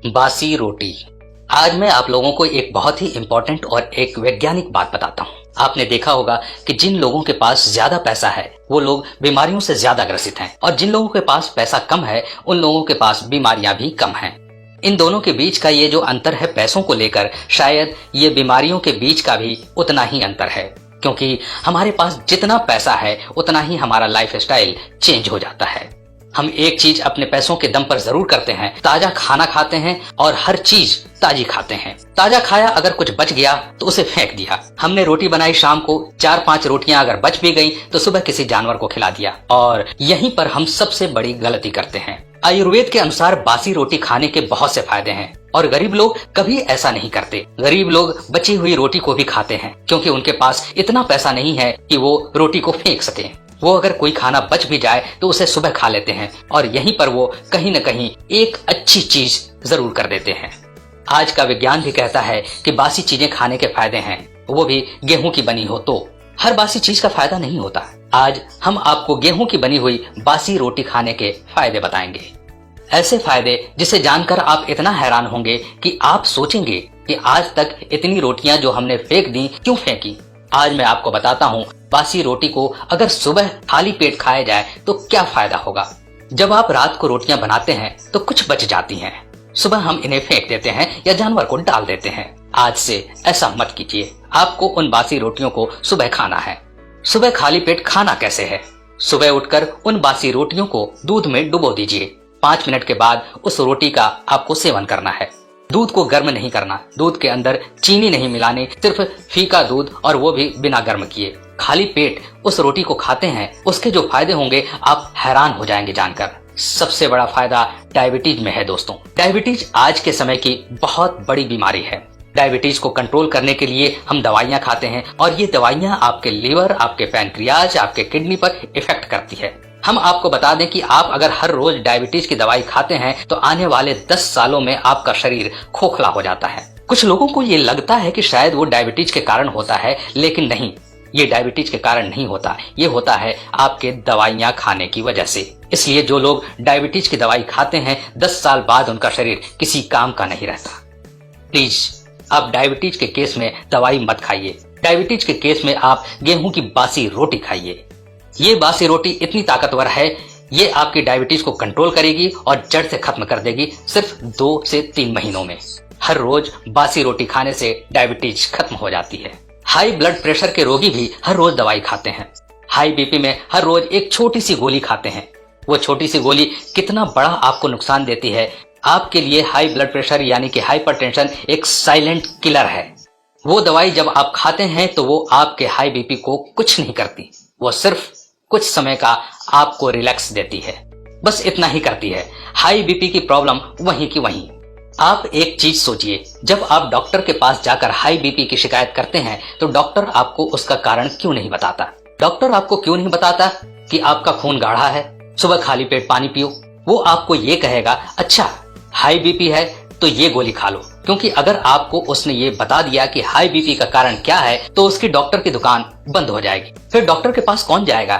बासी रोटी। आज मैं आप लोगों को एक बहुत ही इंपॉर्टेंट और एक वैज्ञानिक बात बताता हूँ। आपने देखा होगा कि जिन लोगों के पास ज्यादा पैसा है वो लोग बीमारियों से ज्यादा ग्रसित हैं और जिन लोगों के पास पैसा कम है उन लोगों के पास बीमारियां भी कम हैं। इन दोनों के बीच का ये जो अंतर है पैसों को लेकर, शायद ये बीमारियों के बीच का भी उतना ही अंतर है, क्योंकि हमारे पास जितना पैसा है उतना ही हमारा लाइफ स्टाइल चेंज हो जाता है। हम एक चीज अपने पैसों के दम पर जरूर करते हैं, ताजा खाना खाते हैं और हर चीज ताजी खाते हैं। ताजा खाया, अगर कुछ बच गया तो उसे फेंक दिया। हमने रोटी बनाई शाम को, 4-5 रोटियां अगर बच भी गई तो सुबह किसी जानवर को खिला दिया। और यहीं पर हम सबसे बड़ी गलती करते हैं। आयुर्वेद के अनुसार बासी रोटी खाने के बहुत से फायदे हैं और गरीब लोग कभी ऐसा नहीं करते। गरीब लोग बची हुई रोटी को भी खाते हैं क्योंकि उनके पास इतना पैसा नहीं है कि वो रोटी को फेंक सके। वो अगर कोई खाना बच भी जाए तो उसे सुबह खा लेते हैं और यहीं पर वो कहीं न कहीं एक अच्छी चीज जरूर कर देते हैं। आज का विज्ञान भी कहता है कि बासी चीजें खाने के फायदे हैं, वो भी गेहूं की बनी हो तो। हर बासी चीज का फायदा नहीं होता। आज हम आपको गेहूं की बनी हुई बासी रोटी खाने के फायदे बताएंगे। ऐसे फायदे जिसे जानकर आप इतना हैरान होंगे कि आप सोचेंगे कि आज तक इतनी रोटियां जो हमने फेंक दी क्यों फेंकी। आज मैं आपको बताता हूँ बासी रोटी को अगर सुबह खाली पेट खाया जाए तो क्या फायदा होगा। जब आप रात को रोटियां बनाते हैं तो कुछ बच जाती हैं, सुबह हम इन्हें फेंक देते हैं या जानवर को डाल देते हैं। आज से ऐसा मत कीजिए। आपको उन बासी रोटियों को सुबह खाना है। सुबह खाली पेट खाना कैसे है? सुबह उठकर उन बासी रोटियों को दूध में डुबो दीजिए। 5 मिनट के बाद उस रोटी का आपको सेवन करना है। दूध को गर्म नहीं करना, दूध के अंदर चीनी नहीं मिलानी, सिर्फ फीका दूध और वो भी बिना गर्म किए। खाली पेट उस रोटी को खाते हैं, उसके जो फायदे होंगे आप हैरान हो जाएंगे जानकर। सबसे बड़ा फायदा डायबिटीज में है दोस्तों। डायबिटीज आज के समय की बहुत बड़ी बीमारी है। डायबिटीज को कंट्रोल करने के लिए हम दवाइयां खाते हैं और ये दवाइयां आपके लीवर, आपके पैनक्रियाज, आपके किडनी पर इफेक्ट करती है। हम आपको बता दें कि आप अगर हर रोज डायबिटीज की दवाई खाते हैं तो आने वाले 10 सालों में आपका शरीर खोखला हो जाता है। कुछ लोगों को ये लगता है कि शायद वो डायबिटीज के कारण होता है, लेकिन नहीं, ये डायबिटीज के कारण नहीं होता। ये होता है आपके दवाइयां खाने की वजह से। इसलिए जो लोग डायबिटीज की दवाई खाते हैं 10 साल बाद उनका शरीर किसी काम का नहीं रहता। प्लीज आप डायबिटीज के केस में दवाई मत खाइए। डायबिटीज के केस में आप गेहूं की बासी रोटी खाइए। ये बासी रोटी इतनी ताकतवर है, ये आपकी डायबिटीज को कंट्रोल करेगी और जड़ से खत्म कर देगी सिर्फ 2 से 3 महीनों में। हर रोज बासी रोटी खाने से डायबिटीज खत्म हो जाती है। हाई ब्लड प्रेशर के रोगी भी हर रोज दवाई खाते हैं। हाई बीपी में हर रोज एक छोटी सी गोली खाते हैं। वो छोटी सी गोली कितना बड़ा आपको नुकसान देती है। आपके लिए हाई ब्लड प्रेशर यानी कि हाइपरटेंशन एक साइलेंट किलर है। वो दवाई जब आप खाते हैं तो वो आपके हाई बीपी को कुछ नहीं करती, वो सिर्फ कुछ समय का आपको रिलैक्स देती है, बस इतना ही करती है। हाई बीपी की प्रॉब्लम वहीं की वहीं। आप एक चीज सोचिए, जब आप डॉक्टर के पास जाकर हाई बीपी की शिकायत करते हैं तो डॉक्टर आपको उसका कारण क्यों नहीं बताता? डॉक्टर आपको क्यों नहीं बताता कि आपका खून गाढ़ा है, सुबह खाली पेट पानी पियो? वो आपको ये कहेगा, अच्छा हाई बीपी है तो ये गोली खा लो, क्योंकि अगर आपको उसने ये बता दिया कि हाई बीपी का कारण क्या है तो उसकी डॉक्टर की दुकान बंद हो जाएगी। फिर डॉक्टर के पास कौन जाएगा?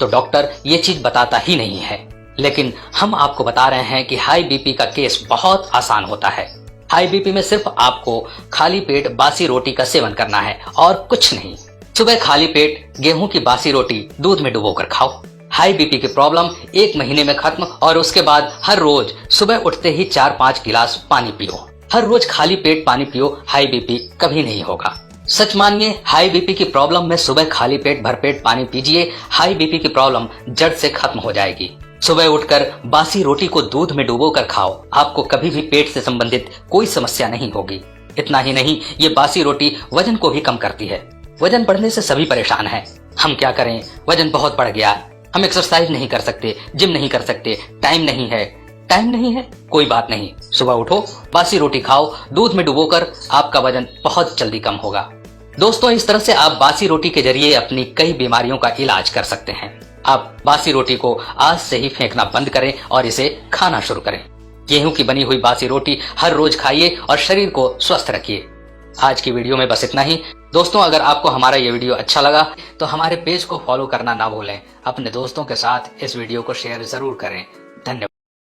तो डॉक्टर ये चीज बताता ही नहीं है। लेकिन हम आपको बता रहे हैं कि हाई बीपी का केस बहुत आसान होता है। हाई बीपी में सिर्फ आपको खाली पेट बासी रोटी का सेवन करना है और कुछ नहीं। सुबह खाली पेट गेहूं की बासी रोटी दूध में डुबोकर खाओ। हाई बीपी की प्रॉब्लम 1 महीने में खत्म और उसके बाद हर रोज सुबह उठते ही 4-5 गिलास पानी पियो। हर रोज खाली पेट पानी पियो, हाई बीपी कभी नहीं होगा। सच मानिए, हाई बीपी की प्रॉब्लम में सुबह खाली पेट भरपेट पानी पीजिए, हाई बीपी की प्रॉब्लम जड़ से खत्म हो जाएगी। सुबह उठकर बासी रोटी को दूध में डुबो कर खाओ, आपको कभी भी पेट से संबंधित कोई समस्या नहीं होगी। इतना ही नहीं, ये बासी रोटी वजन को भी कम करती है। वजन बढ़ने से सभी परेशान हैं। हम क्या करें, वजन बहुत बढ़ गया, हम एक्सरसाइज नहीं कर सकते, जिम नहीं कर सकते, टाइम नहीं है। टाइम नहीं है, कोई बात नहीं, सुबह उठो, बासी रोटी खाओ, दूध में डुबोकर, आपका वजन बहुत जल्दी कम होगा। दोस्तों, इस तरह से आप बासी रोटी के जरिए अपनी कई बीमारियों का इलाज कर सकते हैं। आप बासी रोटी को आज से ही फेंकना बंद करें और इसे खाना शुरू करें। गेहूं की बनी हुई बासी रोटी हर रोज खाइए और शरीर को स्वस्थ रखिए। आज की वीडियो में बस इतना ही। दोस्तों, अगर आपको हमारा ये वीडियो अच्छा लगा तो हमारे पेज को फॉलो करना ना भूलें। अपने दोस्तों के साथ इस वीडियो को शेयर जरूर करें।